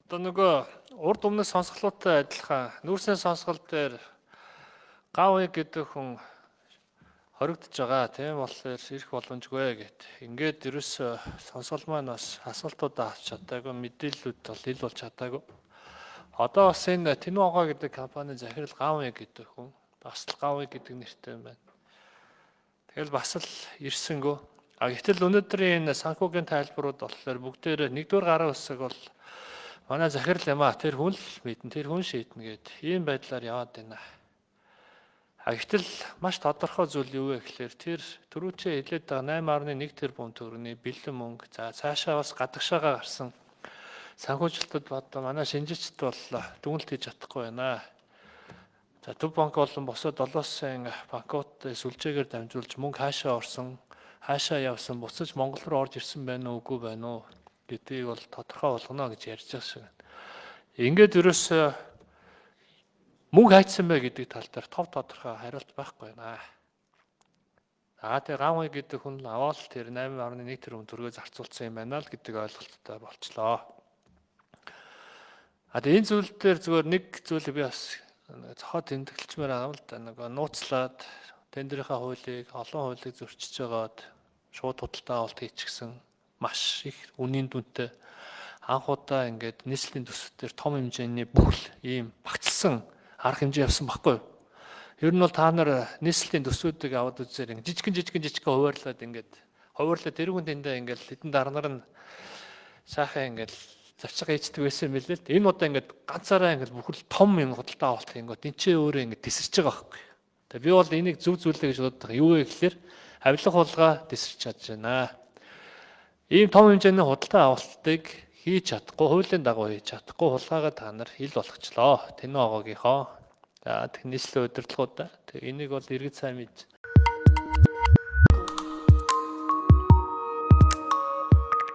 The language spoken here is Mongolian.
Одоо нөгөө урд өмнөх сонсголоотой адилхан нүүрсний сонсгол дээр гав гэдэг хүн хоригдож байгаа. Тийм болохоор ирэх боломжгүй гэд. Ингээд ерөөсөө сонсгол маань бас асуултуудаа авч чадаагүй, мэдээллүүд бол ил болж чадаагүй. Одоо бас энэ Тэнуага гэдэг компани захирал гав гэдэг хүн бас л гав гэдэг нэртэй юм байна. Тэгэл бас л ирсэнгөө. Гэтэл өнөөдрийн энэ санхүүгийн тайлбарууд болохоор бүгдээр нэгдүгээр гарын хэсэг бол манай захирал юм аа. Тэр хүн л мэднэ, тэр хүн шийднэ гэд ийм байдлаар яваад байна. Гэтэл маш тодорхой зүйл юу вэ гэхээр тэр түрүүчээ хэлээд байгаа 8.1 тэрбум төгрөгийн бэлэн мөнгө за цаашаа бас гадагшаага гарсан санхүүжилтад бод манай шинжичд бол дүгнэлт хийж чадахгүй байна. За Төв банк болон бусад олон улсын банкуудын сүлжээгээр дамжуулж мөнгө хаашаа орсон, хаашаа явсан, буцаж Монгол руу орж ирсэн байна уу, үгүй байна уу гэдгийг бол тодорхой болгоно гэж ярьж байгаа шиг. Ингээд ерөөсөө мөнгө хайцсан бай гэдэг тал дээр тодорхой хариулт байхгүй байна. Тэгээ гавь гэдэг хүн аваад тэр 8.1 тэрбум төгрөгөө зарцуулсан юм байна л гэдэг ойлголттой болчлоо. Тэгээ энэ зүйл дээр зүгээр нэг зүйлийг би бас цохоод тэмдэглэмээр байгаа л да. Нөгөө нууцлаад тендерийнхаа хуулийг, олон хуулийг зөрчиж байгаад шууд худалдаа авалт хийчихсэн маш их үнийн дүнтэй анх удаа ингээд нийслэлийн төсвөр том хэмжээний бүхэл ийм багцлсан арга хэмжээ явсан байхгүй юу? Ер нь бол та нар нийслэлийн төсвүүдийг аваад үзээр жижигэн хуваарлаад ингээд тэрүүн тэндээ ингээд хэдэн дарнаар нь сайхан ингээд завчгаа хийдэг байсан юм билээ л. Энэ удаа ингээд ганцаараа ингээд бүхэл том юм худалдаа авалт хийнгүүт энэ ч өөрөө ингээд тесэрч байгаа байхгүй юу? Тэгээ би бол энийг зөв зүйлээ гэж боддог. Юу вэ гэхээр авилга хулгай тесэрч чадж байна. Ийм том хэмжээний худалдаа авалтыг хийж чадахгүй, хуулийн дагуу хийж чадахгүй хулгайгаа та нар хил болгочлоо. Тэнуагийнхоо нийслэлийн удирдлагуудаа. Тэг энийг бол иргэд сайн мэдж